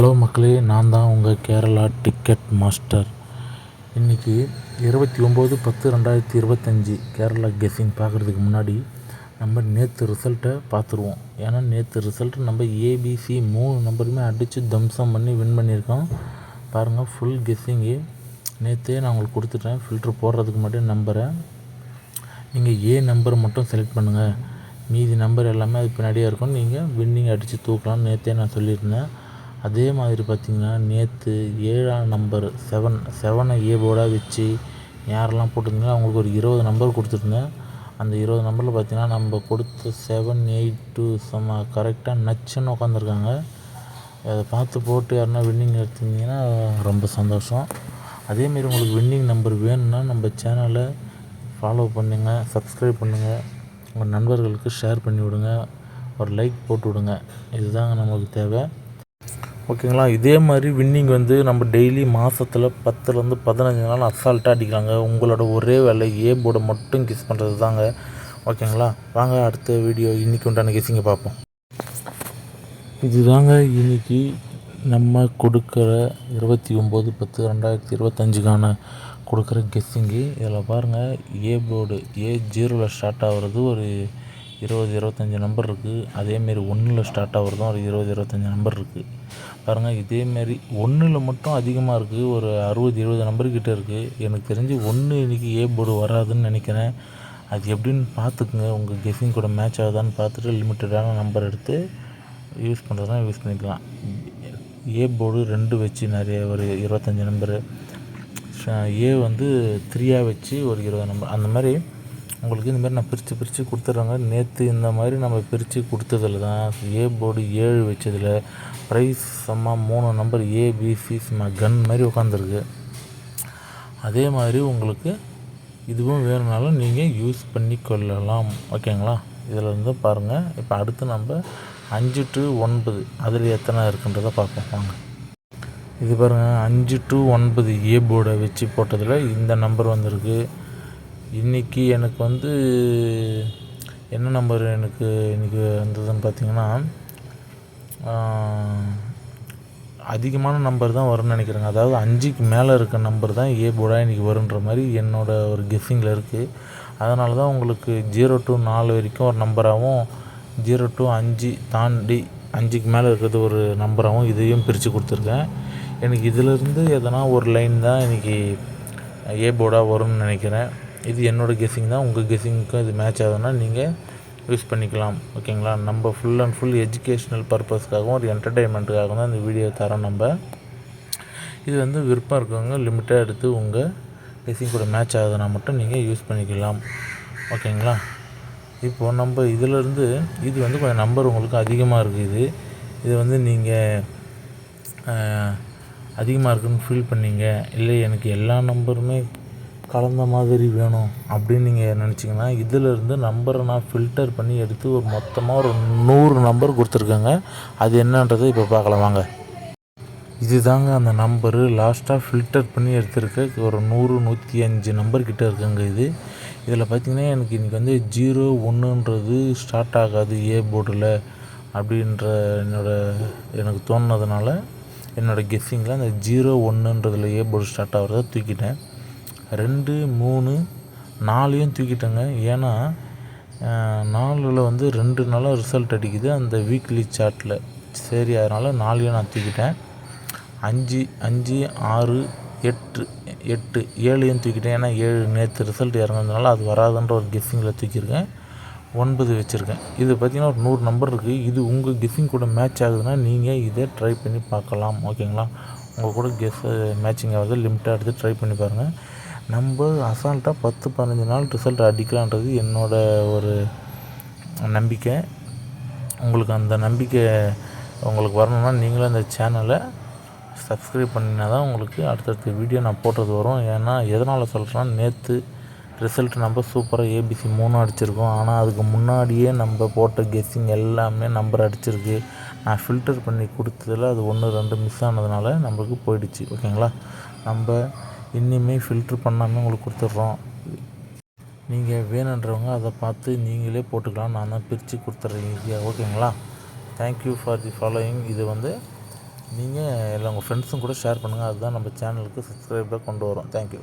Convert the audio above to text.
Hello மக்களே, நான் தான் உங்கள் கேரளா டிக்கெட் மாஸ்டர். இன்றைக்கி 29/10/2025 கேரளா கெஸ்ஸிங் பார்க்குறதுக்கு முன்னாடி நம்ம நேற்று ரிசல்ட்டை பார்த்துருவோம். ஏன்னா நேற்று ரிசல்ட்டு நம்ம ஏபிசி 3 நம்பருமே அடித்து தம்சம் பண்ணி வின் பண்ணியிருக்கோம். பாருங்கள், ஃபுல் கெஸ்ஸிங்கு நேற்றே நான் உங்களுக்கு கொடுத்துட்டேன். ஃபில்ட்ரு போடுறதுக்கு முன்னாடி நம்பரை நீங்கள் ஏ நம்பரை மட்டும் செலக்ட் பண்ணுங்கள், மீதி நம்பர் எல்லாமே அது பின்னாடியே இருக்கும், நீங்கள் வின்னிங் அடித்து தூக்கலாம்னு நேற்றே நான் சொல்லியிருந்தேன். அதே மாதிரி பார்த்திங்கன்னா நேற்று 7ஆம் நம்பர் 7 ஏ போர்டாக வச்சு யாரெல்லாம் போட்டிருந்தீங்களோ அவங்களுக்கு ஒரு 20 நம்பர் கொடுத்துருந்தேன். அந்த 20 நம்பரில் பார்த்திங்கன்னா நம்ம கொடுத்த 7, 8, 2 கரெக்டாக நச்சுன்னு உட்காந்துருக்காங்க. அதை பார்த்து போட்டு யாருன்னா வின்னிங் எடுத்திருந்தீங்கன்னா ரொம்ப சந்தோஷம். அதேமாரி உங்களுக்கு வின்னிங் நம்பர் வேணும்னா நம்ம சேனலை ஃபாலோ பண்ணுங்கள், சப்ஸ்கிரைப் பண்ணுங்கள், உங்கள் நண்பர்களுக்கு ஷேர் பண்ணி விடுங்க, ஒரு லைக் போட்டு விடுங்க. இதுதாங்க நமக்கு தேவை. ஓகேங்களா? இதே மாதிரி வின்னிங் நம்ம டெய்லி மாதத்தில் 10லேருந்து 15 நாள் அசால்ட்டாக அடிக்கலாங்க. உங்களோட ஒரே வேலை ஏ போர்டை மட்டும் கிஸ் பண்ணுறது தாங்க. ஓகேங்களா? வாங்க அடுத்த வீடியோ இன்றைக்கி உண்டான கெஸ்ஸிங்கை பார்ப்போம். இதுதாங்க இன்றைக்கி நம்ம கொடுக்குற 29/10/2025க்கான கொடுக்குற கெஸ்ஸிங்கு. இதில் பாருங்கள், ஏ போர்டு A0 ஸ்டார்ட் ஆகிறது ஒரு 20-25 நம்பர் இருக்குது. அதேமாரி 1 ஸ்டார்ட் ஆகிறதும் ஒரு 20-25 நம்பர் இருக்குது. பாருங்கள், இதேமாரி 1 மட்டும் அதிகமாக இருக்குது, ஒரு 60-70 நம்பர்கிட்ட இருக்குது. எனக்கு தெரிஞ்சு 1 இன்றைக்கி ஏ போர்டு வராதுன்னு நினைக்கிறேன். அது எப்படின்னு பார்த்துக்குங்க, உங்கள் கெஸ்ஸிங் கூட மேட்ச் ஆகுதான்னு பார்த்துட்டு லிமிட்டடான நம்பர் எடுத்து யூஸ் பண்ணுறதுனா யூஸ் பண்ணிக்கலாம். ஏ போர்டு 2 வச்சு நிறைய ஒரு 25 நம்பரு, ஏ 3 வச்சு ஒரு 20 நம்பர், அந்த மாதிரி உங்களுக்கு இந்தமாதிரி நான் பிரித்து கொடுத்துட்றேங்க. நேற்று இந்த மாதிரி நம்ம பிரித்து கொடுத்ததில் தான் ஏ போர்டு 7 வச்சதில் ப்ரைஸ் 3 நம்பர் ஏபிசி கன் மாதிரி உட்காந்துருக்கு. அதே மாதிரி உங்களுக்கு இதுவும் வேணும்னாலும் நீங்கள் யூஸ் பண்ணி கொள்ளலாம். ஓகேங்களா? இதில் பாருங்கள். இப்போ அடுத்து நம்ம 5 to 9 அதில் எத்தனை இருக்குன்றதை பார்ப்போம். வாங்க. இது பாருங்கள், 5 to 9 ஏ போர்டை வச்சு போட்டதில் இந்த நம்பர் வந்திருக்கு. இன்றைக்கி எனக்கு என்ன நம்பர் எனக்கு இன்றைக்கி வந்ததுன்னு பார்த்திங்கன்னா அதிகமான நம்பர் தான் வரும்னு நினைக்கிறேங்க. அதாவது 5க்கு மேலே இருக்க நம்பர் தான் ஏ போர்டாக இன்றைக்கி வருன்ற மாதிரி என்னோடய ஒரு கெஸ்ஸிங்கில் இருக்குது. அதனால தான் உங்களுக்கு 0 to 4 வரைக்கும் ஒரு நம்பராகவும், 0 to 5 தாண்டி 5க்கு மேலே இருக்கிறது ஒரு நம்பராகவும் இதையும் பிரித்து கொடுத்துருக்கேன். எனக்கு இதிலிருந்து எதனா ஒரு லைன் தான் இன்றைக்கி ஏ போர்டாக வரும்னு நினைக்கிறேன். இது என்னோடய கெஸ்ஸிங் தான். உங்கள் கெஸ்ஸிங்க்கும் இது மேட்ச் ஆகுதுன்னா நீங்கள் யூஸ் பண்ணிக்கலாம். ஓகேங்களா? நம்ம ஃபுல் அண்ட் ஃபுல் எஜுகேஷ்னல் பர்பஸ்க்காகவும் ஒரு என்டர்டெயின்மெண்ட்டுக்காகவும் தான் இந்த வீடியோ தரோம். நம்ம இது விருப்பம் இருக்கவங்க லிமிட்டாக எடுத்து உங்கள் கெஸ்ஸிங் கூட மேட்ச் ஆகுதுன்னா மட்டும் நீங்கள் யூஸ் பண்ணிக்கலாம். ஓகேங்களா? இப்போது நம்ம இதிலேருந்து இது கொஞ்சம் நம்பர் உங்களுக்கு அதிகமாக இருக்குது. இது நீங்கள் அதிகமாக இருக்குதுன்னு ஃபீல் பண்ணீங்க, இல்லை எனக்கு எல்லா நம்பருமே கலந்த மாதிரி வேணும் அப்படின்னு நீங்கள் நினச்சிங்கன்னா, இதிலேருந்து நம்பரை நான் ஃபில்டர் பண்ணி எடுத்து ஒரு மொத்தமாக ஒரு 100 நம்பர் கொடுத்துருக்கேங்க. அது என்னன்றது இப்போ பார்க்கலாம் வாங்க. இது தாங்க அந்த நம்பரு லாஸ்ட்டாக ஃபில்டர் பண்ணி எடுத்துருக்க ஒரு 100-105 நம்பர்கிட்ட இருக்குங்க. இதில் பார்த்திங்கன்னா எனக்கு இன்றைக்கி 0, 1ன்றது ஸ்டார்ட் ஆகாது ஏ போர்டில் அப்படின்ற எனக்கு தோணுனதுனால என்னோடய கெஸ்ஸிங்கில் அந்த 0, 1ன்றதில் ஏ போர்டு ஸ்டார்ட் ஆகிறத தூக்கிட்டேன். 2, 3, 4 தூக்கிட்டேங்க. ஏன்னா 4ல் 2 நாளாக ரிசல்ட் அடிக்குது அந்த வீக்லி சார்ட்டில். சரி, அதனால் 4 நான் தூக்கிட்டேன். 5, 6, 8, 7 தூக்கிட்டேன். ஏன்னா 7 நேற்று ரிசல்ட் இறங்குறதுனால அது வராதுன்ற ஒரு கெஸ்ஸிங்கில் தூக்கியிருக்கேன். 9 வச்சுருக்கேன். இது பார்த்திங்கன்னா ஒரு 100 நம்பர் இருக்குது. இது உங்கள் கெஸ்ஸிங் கூட மேட்ச் ஆகுதுன்னா நீங்கள் இதை ட்ரை பண்ணி பார்க்கலாம். ஓகேங்களா? உங்கள் கூட மேட்சிங் ஆகுது லிமிட்டாக எடுத்து ட்ரை பண்ணி பாருங்கள். நம்ம அசால்ட்டாக 10-15 நாள் ரிசல்ட் அடிக்கலான்றது என்னோடய ஒரு நம்பிக்கை. உங்களுக்கு அந்த நம்பிக்கை உங்களுக்கு வரணும்னா நீங்களும் அந்த சேனலை சப்ஸ்கிரைப் பண்ணினா தான் உங்களுக்கு அடுத்தடுத்த வீடியோ நான் போட்டது வரும். ஏன்னா எதனால் சொல்கிறேன்னா, நேற்று ரிசல்ட் நம்ம சூப்பராக ஏபிசி 3 அடிச்சிருக்கோம். ஆனால் அதுக்கு முன்னாடியே நம்ம போட்ட கெஸ்ஸிங் எல்லாமே நம்பர் அடிச்சிருக்கு. நான் ஃபில்டர் பண்ணி கொடுத்ததில் அது 1-2 மிஸ் ஆனதுனால நம்மளுக்கு போயிடுச்சு. ஓகேங்களா? நம்ம இனிமேல் ஃபில்ட்ரு பண்ணாமல் உங்களுக்கு கொடுத்துட்றோம். நீங்கள் வேணுன்றவங்க அதை பார்த்து நீங்களே போட்டுக்கலாம். நான் தான் பிரித்து கொடுத்துட்றேன் ஈஸியாக. ஓகேங்களா? Thank you for the following. இது நீங்கள் இல்லை உங்கள் ஃப்ரெண்ட்ஸும் கூட ஷேர் பண்ணுங்கள். அதுதான் நம்ம சேனலுக்கு சப்ஸ்கிரைபராக கொண்டு வரோம். தேங்க்யூ.